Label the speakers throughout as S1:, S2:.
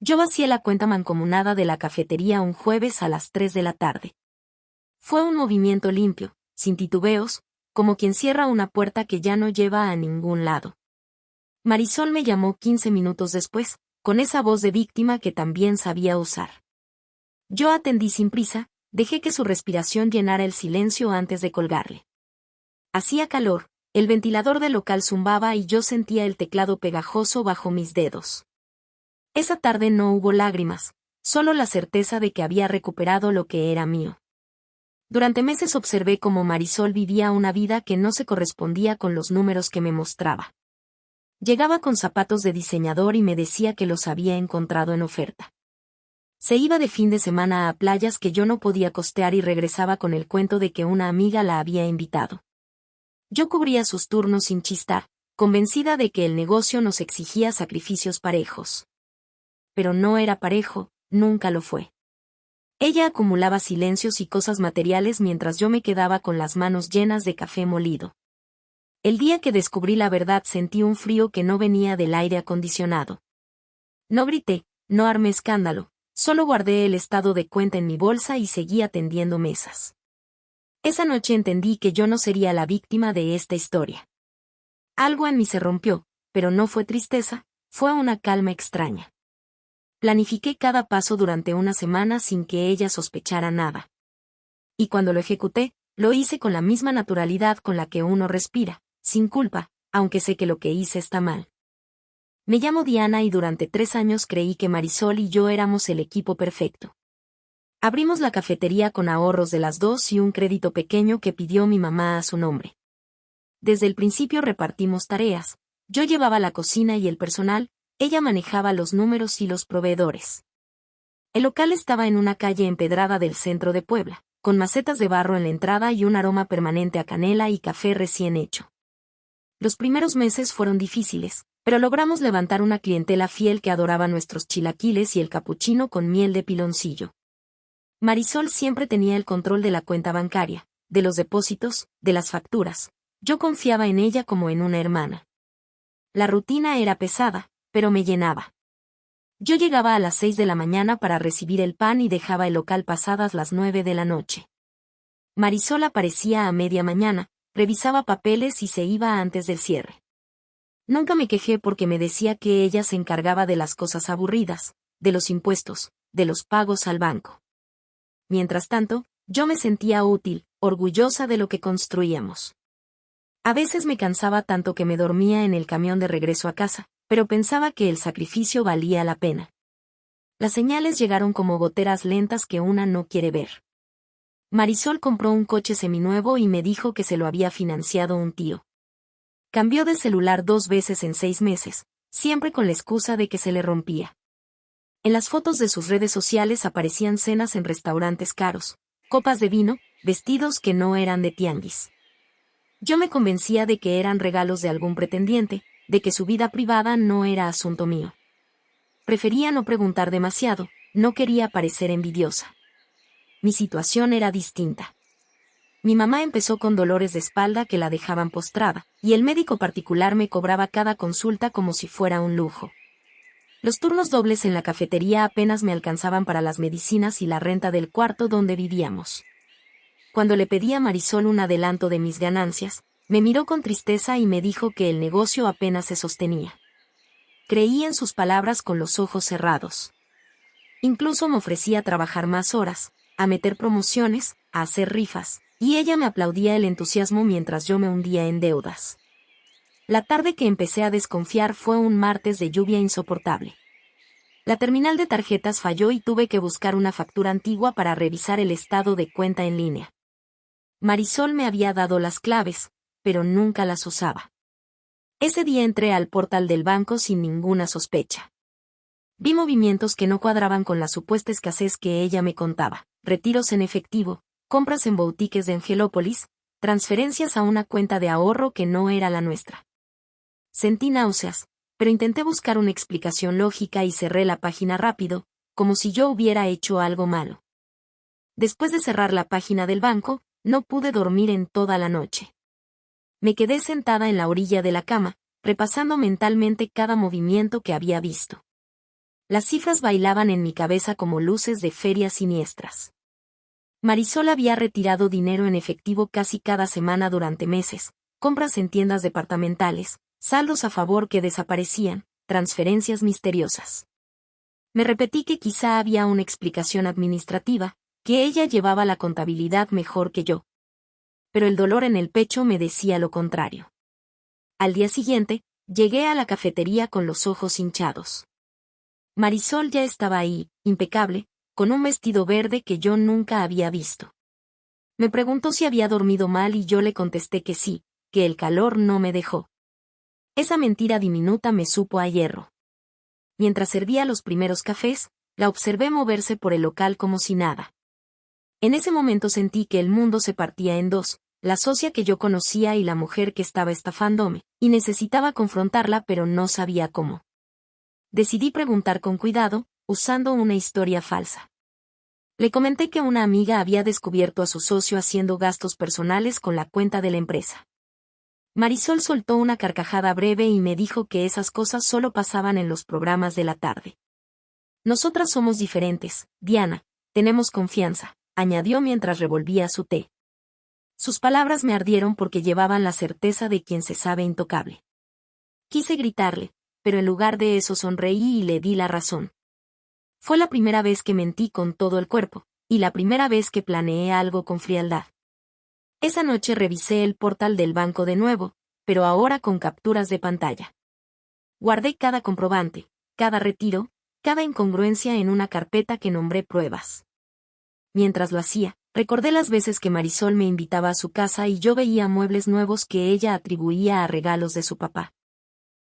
S1: Yo vacié la cuenta mancomunada de la cafetería un jueves a las 3 de la tarde. Fue un movimiento limpio, sin titubeos, como quien cierra una puerta que ya no lleva a ningún lado. Marisol me llamó 15 minutos después, con esa voz de víctima que también sabía usar. Yo atendí sin prisa, dejé que su respiración llenara el silencio antes de colgarle. Hacía calor, el ventilador del local zumbaba y yo sentía el teclado pegajoso bajo mis dedos. Esa tarde no hubo lágrimas, solo la certeza de que había recuperado lo que era mío. Durante meses observé cómo Marisol vivía una vida que no se correspondía con los números que me mostraba. Llegaba con zapatos de diseñador y me decía que los había encontrado en oferta. Se iba de fin de semana a playas que yo no podía costear y regresaba con el cuento de que una amiga la había invitado. Yo cubría sus turnos sin chistar, convencida de que el negocio nos exigía sacrificios parejos. Pero no era parejo, nunca lo fue. Ella acumulaba silencios y cosas materiales mientras yo me quedaba con las manos llenas de café molido. El día que descubrí la verdad sentí un frío que no venía del aire acondicionado. No grité, no armé escándalo, solo guardé el estado de cuenta en mi bolsa y seguí atendiendo mesas. Esa noche entendí que yo no sería la víctima de esta historia. Algo en mí se rompió, pero no fue tristeza, fue una calma extraña. Planifiqué cada paso durante una semana sin que ella sospechara nada. Y cuando lo ejecuté, lo hice con la misma naturalidad con la que uno respira, sin culpa, aunque sé que lo que hice está mal. Me llamo Diana y durante 3 años creí que Marisol y yo éramos el equipo perfecto. Abrimos la cafetería con ahorros de las dos y un crédito pequeño que pidió mi mamá a su nombre. Desde el principio repartimos tareas, yo llevaba la cocina y el personal, ella manejaba los números y los proveedores. El local estaba en una calle empedrada del centro de Puebla, con macetas de barro en la entrada y un aroma permanente a canela y café recién hecho. Los primeros meses fueron difíciles, pero logramos levantar una clientela fiel que adoraba nuestros chilaquiles y el capuchino con miel de piloncillo. Marisol siempre tenía el control de la cuenta bancaria, de los depósitos, de las facturas. Yo confiaba en ella como en una hermana. La rutina era pesada, pero me llenaba. Yo llegaba a las 6 de la mañana para recibir el pan y dejaba el local pasadas las 9 de la noche. Marisol aparecía a media mañana, revisaba papeles y se iba antes del cierre. Nunca me quejé porque me decía que ella se encargaba de las cosas aburridas, de los impuestos, de los pagos al banco. Mientras tanto, yo me sentía útil, orgullosa de lo que construíamos. A veces me cansaba tanto que me dormía en el camión de regreso a casa, pero pensaba que el sacrificio valía la pena. Las señales llegaron como goteras lentas que una no quiere ver. Marisol compró un coche seminuevo y me dijo que se lo había financiado un tío. Cambió de celular 2 veces en 6 meses, siempre con la excusa de que se le rompía. En las fotos de sus redes sociales aparecían cenas en restaurantes caros, copas de vino, vestidos que no eran de tianguis. Yo me convencía de que eran regalos de algún pretendiente, de que su vida privada no era asunto mío. Prefería no preguntar demasiado, no quería parecer envidiosa. Mi situación era distinta. Mi mamá empezó con dolores de espalda que la dejaban postrada, y el médico particular me cobraba cada consulta como si fuera un lujo. Los turnos dobles en la cafetería apenas me alcanzaban para las medicinas y la renta del cuarto donde vivíamos. Cuando le pedí a Marisol un adelanto de mis ganancias, me miró con tristeza y me dijo que el negocio apenas se sostenía. Creí en sus palabras con los ojos cerrados. Incluso me ofrecía trabajar más horas, a meter promociones, a hacer rifas, y ella me aplaudía el entusiasmo mientras yo me hundía en deudas. La tarde que empecé a desconfiar fue un martes de lluvia insoportable. La terminal de tarjetas falló y tuve que buscar una factura antigua para revisar el estado de cuenta en línea. Marisol me había dado las claves, pero nunca las usaba. Ese día entré al portal del banco sin ninguna sospecha. Vi movimientos que no cuadraban con la supuesta escasez que ella me contaba: retiros en efectivo, compras en boutiques de Angelópolis, transferencias a una cuenta de ahorro que no era la nuestra. Sentí náuseas, pero intenté buscar una explicación lógica y cerré la página rápido, como si yo hubiera hecho algo malo. Después de cerrar la página del banco, no pude dormir en toda la noche. Me quedé sentada en la orilla de la cama, repasando mentalmente cada movimiento que había visto. Las cifras bailaban en mi cabeza como luces de ferias siniestras. Marisol había retirado dinero en efectivo casi cada semana durante meses, compras en tiendas departamentales, saldos a favor que desaparecían, transferencias misteriosas. Me repetí que quizá había una explicación administrativa, que ella llevaba la contabilidad mejor que yo. Pero el dolor en el pecho me decía lo contrario. Al día siguiente, llegué a la cafetería con los ojos hinchados. Marisol ya estaba ahí, impecable, con un vestido verde que yo nunca había visto. Me preguntó si había dormido mal y yo le contesté que sí, que el calor no me dejó. Esa mentira diminuta me supo a hierro. Mientras servía los primeros cafés, la observé moverse por el local como si nada. En ese momento sentí que el mundo se partía en dos, la socia que yo conocía y la mujer que estaba estafándome, y necesitaba confrontarla pero no sabía cómo. Decidí preguntar con cuidado, usando una historia falsa. Le comenté que una amiga había descubierto a su socio haciendo gastos personales con la cuenta de la empresa. Marisol soltó una carcajada breve y me dijo que esas cosas solo pasaban en los programas de la tarde. Nosotras somos diferentes, Diana, tenemos confianza, añadió mientras revolvía su té. Sus palabras me ardieron porque llevaban la certeza de quien se sabe intocable. Quise gritarle, pero en lugar de eso sonreí y le di la razón. Fue la primera vez que mentí con todo el cuerpo, y la primera vez que planeé algo con frialdad. Esa noche revisé el portal del banco de nuevo, pero ahora con capturas de pantalla. Guardé cada comprobante, cada retiro, cada incongruencia en una carpeta que nombré pruebas. Mientras lo hacía, recordé las veces que Marisol me invitaba a su casa y yo veía muebles nuevos que ella atribuía a regalos de su papá.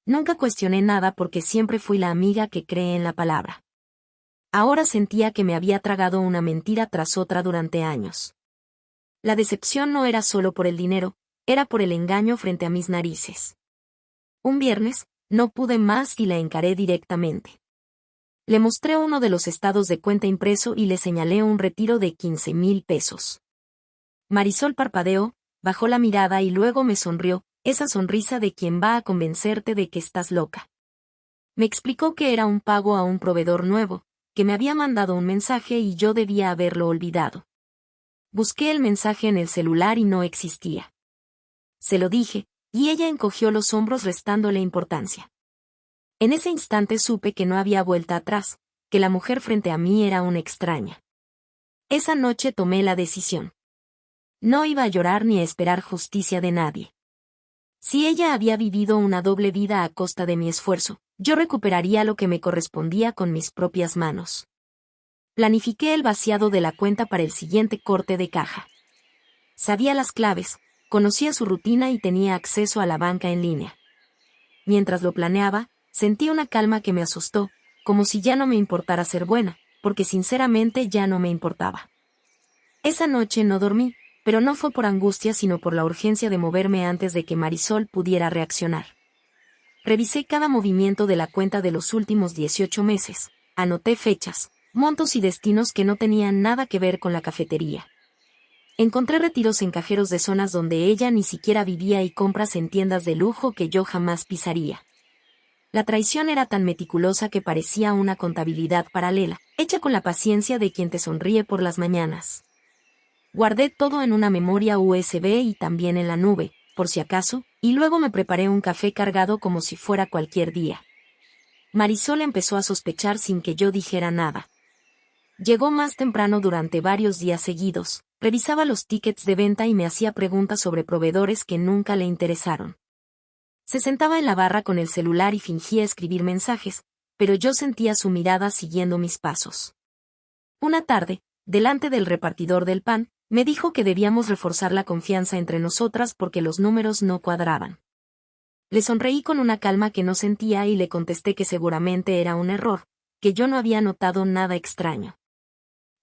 S1: Nunca cuestioné nada porque siempre fui la amiga que cree en la palabra. Ahora sentía que me había tragado una mentira tras otra durante años. La decepción no era solo por el dinero, era por el engaño frente a mis narices. Un viernes, no pude más y la encaré directamente. Le mostré uno de los estados de cuenta impreso y le señalé un retiro de 15,000 pesos. Marisol parpadeó, bajó la mirada y luego me sonrió, esa sonrisa de quien va a convencerte de que estás loca. Me explicó que era un pago a un proveedor nuevo, que me había mandado un mensaje y yo debía haberlo olvidado. Busqué el mensaje en el celular y no existía. Se lo dije, y ella encogió los hombros restándole importancia. En ese instante supe que no había vuelta atrás, que la mujer frente a mí era una extraña. Esa noche tomé la decisión. No iba a llorar ni a esperar justicia de nadie. Si ella había vivido una doble vida a costa de mi esfuerzo, yo recuperaría lo que me correspondía con mis propias manos. Planifiqué el vaciado de la cuenta para el siguiente corte de caja. Sabía las claves, conocía su rutina y tenía acceso a la banca en línea. Mientras lo planeaba, sentí una calma que me asustó, como si ya no me importara ser buena, porque sinceramente ya no me importaba. Esa noche no dormí, pero no fue por angustia sino por la urgencia de moverme antes de que Marisol pudiera reaccionar. Revisé cada movimiento de la cuenta de los últimos 18 meses, anoté fechas, montos y destinos que no tenían nada que ver con la cafetería. Encontré retiros en cajeros de zonas donde ella ni siquiera vivía y compras en tiendas de lujo que yo jamás pisaría. La traición era tan meticulosa que parecía una contabilidad paralela, hecha con la paciencia de quien te sonríe por las mañanas. Guardé todo en una memoria USB y también en la nube, por si acaso, y luego me preparé un café cargado como si fuera cualquier día. Marisol empezó a sospechar sin que yo dijera nada. Llegó más temprano durante varios días seguidos, revisaba los tickets de venta y me hacía preguntas sobre proveedores que nunca le interesaron. Se sentaba en la barra con el celular y fingía escribir mensajes, pero yo sentía su mirada siguiendo mis pasos. Una tarde, delante del repartidor del pan, me dijo que debíamos reforzar la confianza entre nosotras porque los números no cuadraban. Le sonreí con una calma que no sentía y le contesté que seguramente era un error, que yo no había notado nada extraño.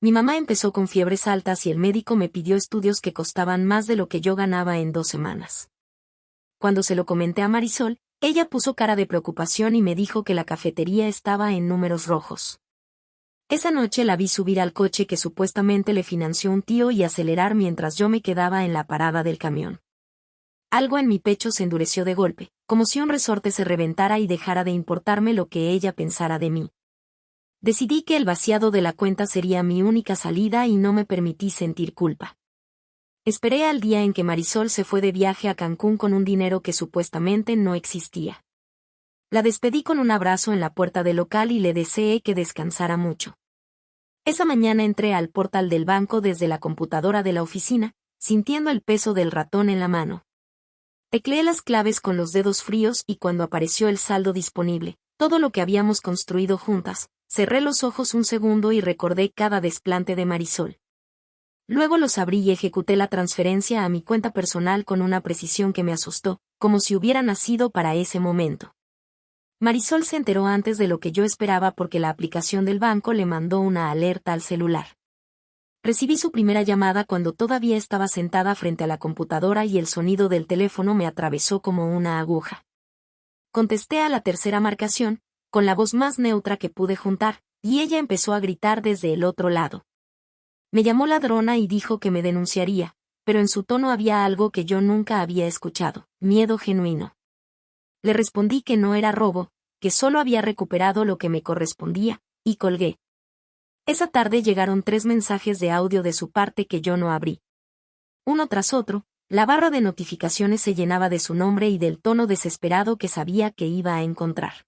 S1: Mi mamá empezó con fiebres altas y el médico me pidió estudios que costaban más de lo que yo ganaba en 2 semanas. Cuando se lo comenté a Marisol, ella puso cara de preocupación y me dijo que la cafetería estaba en números rojos. Esa noche la vi subir al coche que supuestamente le financió un tío y acelerar mientras yo me quedaba en la parada del camión. Algo en mi pecho se endureció de golpe, como si un resorte se reventara y dejara de importarme lo que ella pensara de mí. Decidí que el vaciado de la cuenta sería mi única salida y no me permití sentir culpa. Esperé al día en que Marisol se fue de viaje a Cancún con un dinero que supuestamente no existía. La despedí con un abrazo en la puerta del local y le deseé que descansara mucho. Esa mañana entré al portal del banco desde la computadora de la oficina, sintiendo el peso del ratón en la mano. Tecleé las claves con los dedos fríos y cuando apareció el saldo disponible, todo lo que habíamos construido juntas, cerré los ojos un segundo y recordé cada desplante de Marisol. Luego los abrí y ejecuté la transferencia a mi cuenta personal con una precisión que me asustó, como si hubiera nacido para ese momento. Marisol se enteró antes de lo que yo esperaba porque la aplicación del banco le mandó una alerta al celular. Recibí su primera llamada cuando todavía estaba sentada frente a la computadora y el sonido del teléfono me atravesó como una aguja. Contesté a la tercera marcación, con la voz más neutra que pude juntar, y ella empezó a gritar desde el otro lado. Me llamó ladrona y dijo que me denunciaría, pero en su tono había algo que yo nunca había escuchado, miedo genuino. Le respondí que no era robo, que solo había recuperado lo que me correspondía, y colgué. Esa tarde llegaron 3 mensajes de audio de su parte que yo no abrí. Uno tras otro, la barra de notificaciones se llenaba de su nombre y del tono desesperado que sabía que iba a encontrar.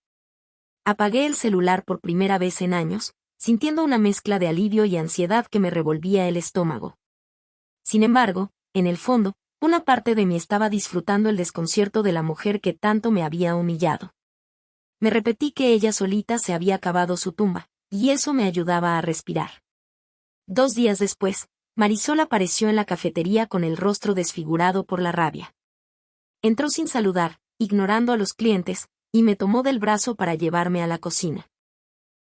S1: Apagué el celular por primera vez en años, sintiendo una mezcla de alivio y ansiedad que me revolvía el estómago. Sin embargo, en el fondo, una parte de mí estaba disfrutando el desconcierto de la mujer que tanto me había humillado. Me repetí que ella solita se había cavado su tumba, y eso me ayudaba a respirar. 2 días después, Marisol apareció en la cafetería con el rostro desfigurado por la rabia. Entró sin saludar, ignorando a los clientes, y me tomó del brazo para llevarme a la cocina.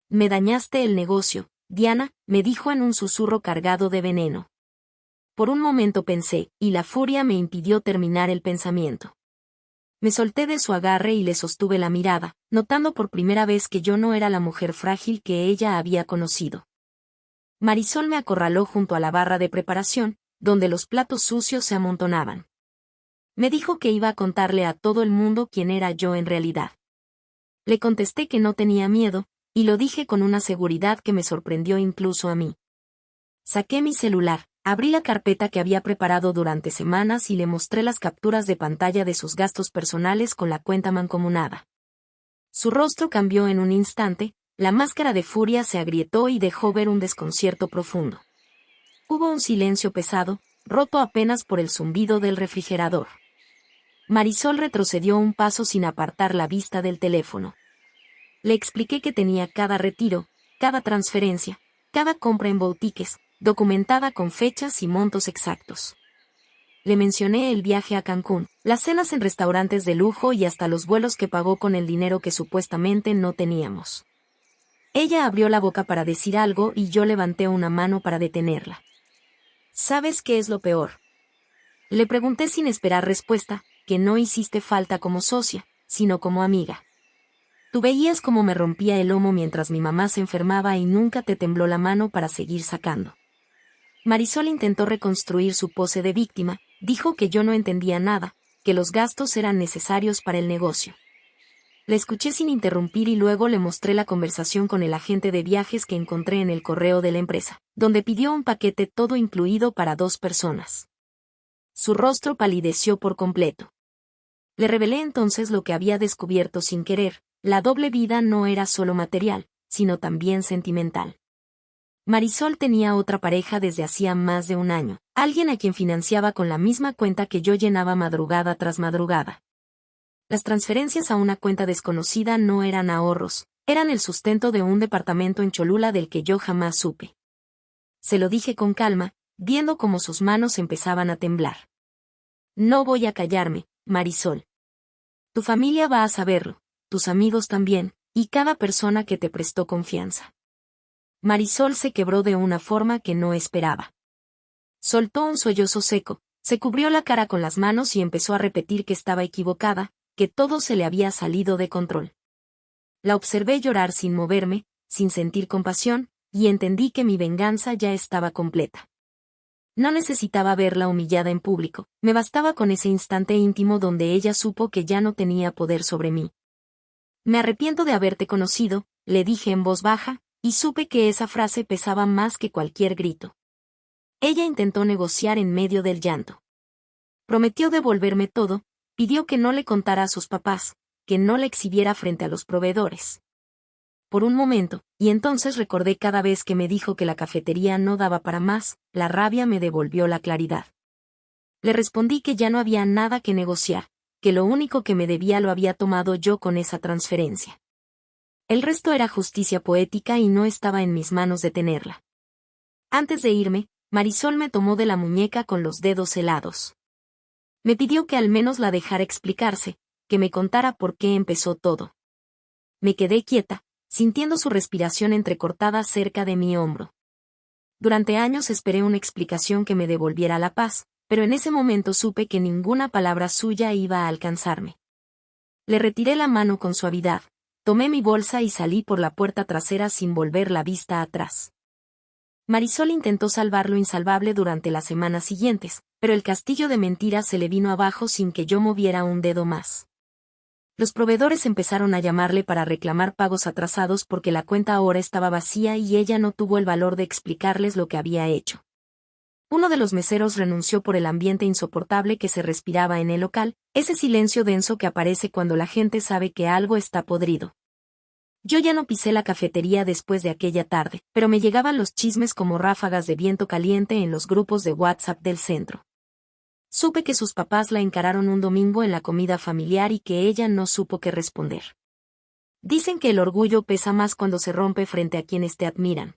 S1: «Me dañaste el negocio, Diana», me dijo en un susurro cargado de veneno. Por un momento pensé, y la furia me impidió terminar el pensamiento. Me solté de su agarre y le sostuve la mirada, notando por primera vez que yo no era la mujer frágil que ella había conocido. Marisol me acorraló junto a la barra de preparación, donde los platos sucios se amontonaban. Me dijo que iba a contarle a todo el mundo quién era yo en realidad. Le contesté que no tenía miedo, y lo dije con una seguridad que me sorprendió incluso a mí. Saqué mi celular, abrí la carpeta que había preparado durante semanas y le mostré las capturas de pantalla de sus gastos personales con la cuenta mancomunada. Su rostro cambió en un instante, la máscara de furia se agrietó y dejó ver un desconcierto profundo. Hubo un silencio pesado, roto apenas por el zumbido del refrigerador. Marisol retrocedió un paso sin apartar la vista del teléfono. Le expliqué que tenía cada retiro, cada transferencia, cada compra en boutiques, documentada con fechas y montos exactos. Le mencioné el viaje a Cancún, las cenas en restaurantes de lujo y hasta los vuelos que pagó con el dinero que supuestamente no teníamos. Ella abrió la boca para decir algo y yo levanté una mano para detenerla. ¿Sabes qué es lo peor? Le pregunté sin esperar respuesta, que no hiciste falta como socia, sino como amiga. Tú veías cómo me rompía el lomo mientras mi mamá se enfermaba y nunca te tembló la mano para seguir sacando. Marisol intentó reconstruir su pose de víctima, dijo que yo no entendía nada, que los gastos eran necesarios para el negocio. La escuché sin interrumpir y luego le mostré la conversación con el agente de viajes que encontré en el correo de la empresa, donde pidió un paquete todo incluido para 2 personas. Su rostro palideció por completo. Le revelé entonces lo que había descubierto sin querer: la doble vida no era solo material, sino también sentimental. Marisol tenía otra pareja desde hacía más de un año, alguien a quien financiaba con la misma cuenta que yo llenaba madrugada tras madrugada. Las transferencias a una cuenta desconocida no eran ahorros, eran el sustento de un departamento en Cholula del que yo jamás supe. Se lo dije con calma, viendo cómo sus manos empezaban a temblar. No voy a callarme, Marisol. Tu familia va a saberlo, tus amigos también, y cada persona que te prestó confianza. Marisol se quebró de una forma que no esperaba. Soltó un sollozo seco, se cubrió la cara con las manos y empezó a repetir que estaba equivocada, que todo se le había salido de control. La observé llorar sin moverme, sin sentir compasión, y entendí que mi venganza ya estaba completa. No necesitaba verla humillada en público, me bastaba con ese instante íntimo donde ella supo que ya no tenía poder sobre mí. Me arrepiento de haberte conocido, le dije en voz baja, y supe que esa frase pesaba más que cualquier grito. Ella intentó negociar en medio del llanto. Prometió devolverme todo, pidió que no le contara a sus papás, que no le exhibiera frente a los proveedores. Por un momento, y entonces recordé cada vez que me dijo que la cafetería no daba para más, la rabia me devolvió la claridad. Le respondí que ya no había nada que negociar, que lo único que me debía lo había tomado yo con esa transferencia. El resto era justicia poética y no estaba en mis manos detenerla. Antes de irme, Marisol me tomó de la muñeca con los dedos helados. Me pidió que al menos la dejara explicarse, que me contara por qué empezó todo. Me quedé quieta, sintiendo su respiración entrecortada cerca de mi hombro. Durante años esperé una explicación que me devolviera la paz, pero en ese momento supe que ninguna palabra suya iba a alcanzarme. Le retiré la mano con suavidad, tomé mi bolsa y salí por la puerta trasera sin volver la vista atrás. Marisol intentó salvar lo insalvable durante las semanas siguientes, pero el castillo de mentiras se le vino abajo sin que yo moviera un dedo más. Los proveedores empezaron a llamarle para reclamar pagos atrasados porque la cuenta ahora estaba vacía y ella no tuvo el valor de explicarles lo que había hecho. Uno de los meseros renunció por el ambiente insoportable que se respiraba en el local, ese silencio denso que aparece cuando la gente sabe que algo está podrido. Yo ya no pisé la cafetería después de aquella tarde, pero me llegaban los chismes como ráfagas de viento caliente en los grupos de WhatsApp del centro. Supe que sus papás la encararon un domingo en la comida familiar y que ella no supo qué responder. Dicen que el orgullo pesa más cuando se rompe frente a quienes te admiran.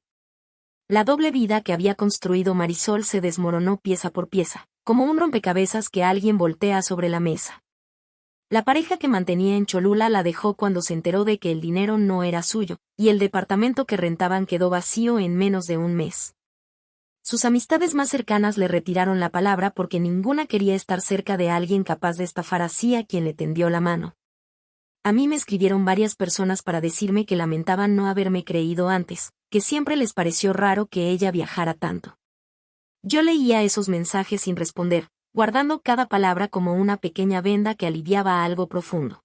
S1: La doble vida que había construido Marisol se desmoronó pieza por pieza, como un rompecabezas que alguien voltea sobre la mesa. La pareja que mantenía en Cholula la dejó cuando se enteró de que el dinero no era suyo, y el departamento que rentaban quedó vacío en menos de un mes. Sus amistades más cercanas le retiraron la palabra porque ninguna quería estar cerca de alguien capaz de estafar así a quien le tendió la mano. A mí me escribieron varias personas para decirme que lamentaban no haberme creído antes, que siempre les pareció raro que ella viajara tanto. Yo leía esos mensajes sin responder, guardando cada palabra como una pequeña venda que aliviaba algo profundo.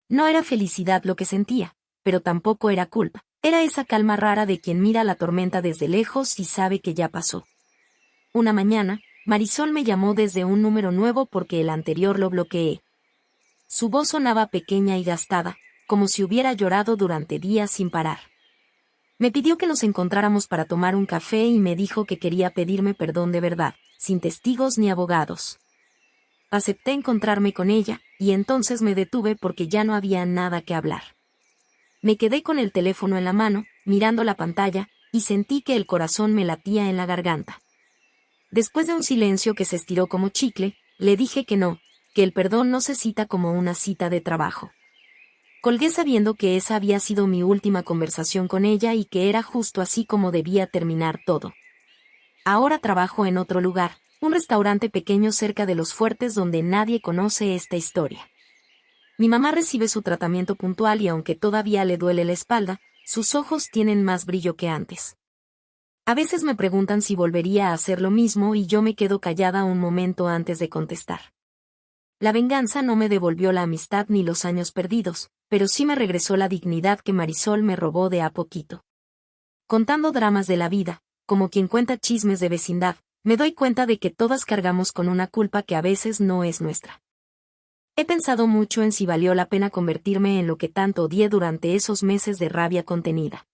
S1: No era felicidad lo que sentía, pero tampoco era culpa. Era esa calma rara de quien mira la tormenta desde lejos y sabe que ya pasó. Una mañana, Marisol me llamó desde un número nuevo porque el anterior lo bloqueé. Su voz sonaba pequeña y gastada, como si hubiera llorado durante días sin parar. Me pidió que nos encontráramos para tomar un café y me dijo que quería pedirme perdón de verdad, sin testigos ni abogados. Acepté encontrarme con ella, y entonces me detuve porque ya no había nada que hablar. Me quedé con el teléfono en la mano, mirando la pantalla, y sentí que el corazón me latía en la garganta. Después de un silencio que se estiró como chicle, le dije que no, que el perdón no se cita como una cita de trabajo. Colgué sabiendo que esa había sido mi última conversación con ella y que era justo así como debía terminar todo. Ahora trabajo en otro lugar, un restaurante pequeño cerca de Los Fuertes donde nadie conoce esta historia. Mi mamá recibe su tratamiento puntual y aunque todavía le duele la espalda, sus ojos tienen más brillo que antes. A veces me preguntan si volvería a hacer lo mismo y yo me quedo callada un momento antes de contestar. La venganza no me devolvió la amistad ni los años perdidos, pero sí me regresó la dignidad que Marisol me robó de a poquito. Contando dramas de la vida, como quien cuenta chismes de vecindad, me doy cuenta de que todas cargamos con una culpa que a veces no es nuestra. He pensado mucho en si valió la pena convertirme en lo que tanto odié durante esos meses de rabia contenida.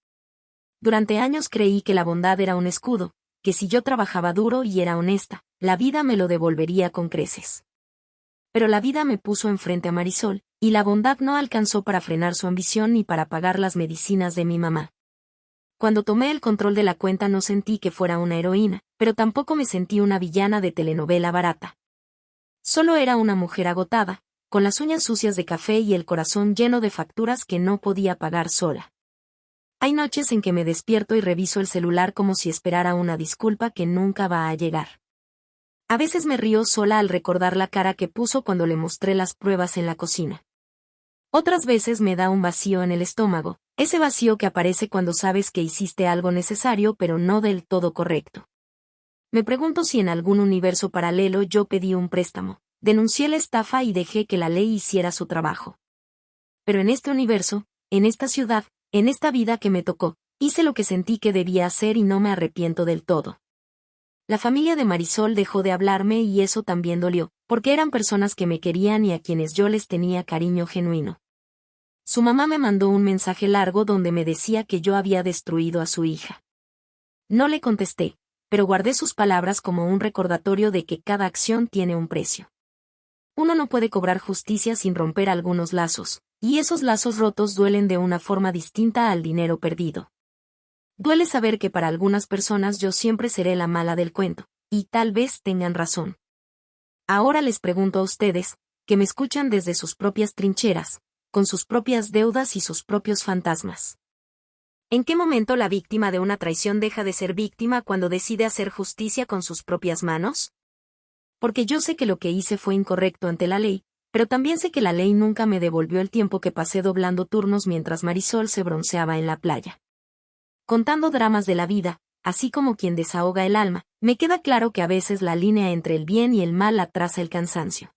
S1: Durante años creí que la bondad era un escudo, que si yo trabajaba duro y era honesta, la vida me lo devolvería con creces. Pero la vida me puso enfrente a Marisol, y la bondad no alcanzó para frenar su ambición ni para pagar las medicinas de mi mamá. Cuando tomé el control de la cuenta no sentí que fuera una heroína, pero tampoco me sentí una villana de telenovela barata. Solo era una mujer agotada, con las uñas sucias de café y el corazón lleno de facturas que no podía pagar sola. Hay noches en que me despierto y reviso el celular como si esperara una disculpa que nunca va a llegar. A veces me río sola al recordar la cara que puso cuando le mostré las pruebas en la cocina. Otras veces me da un vacío en el estómago, ese vacío que aparece cuando sabes que hiciste algo necesario pero no del todo correcto. Me pregunto si en algún universo paralelo yo pedí un préstamo, denuncié la estafa y dejé que la ley hiciera su trabajo. Pero en este universo, en esta ciudad, en esta vida que me tocó, Hice lo que sentí que debía hacer y no me arrepiento del todo. La familia de Marisol dejó de hablarme y eso también dolió, porque eran personas que me querían y a quienes yo les tenía cariño genuino. Su mamá me mandó un mensaje largo donde me decía que yo había destruido a su hija. No le contesté, pero guardé sus palabras como un recordatorio de que cada acción tiene un precio. Uno no puede cobrar justicia sin romper algunos lazos, y esos lazos rotos duelen de una forma distinta al dinero perdido. Duele saber que para algunas personas yo siempre seré la mala del cuento, y tal vez tengan razón. Ahora les pregunto a ustedes, que me escuchan desde sus propias trincheras, con sus propias deudas y sus propios fantasmas. ¿En qué momento la víctima de una traición deja de ser víctima cuando decide hacer justicia con sus propias manos? Porque yo sé que lo que hice fue incorrecto ante la ley, pero también sé que la ley nunca me devolvió el tiempo que pasé doblando turnos mientras Marisol se bronceaba en la playa. Contando dramas de la vida, así como quien desahoga el alma, me queda claro que a veces la línea entre el bien y el mal atrasa el cansancio.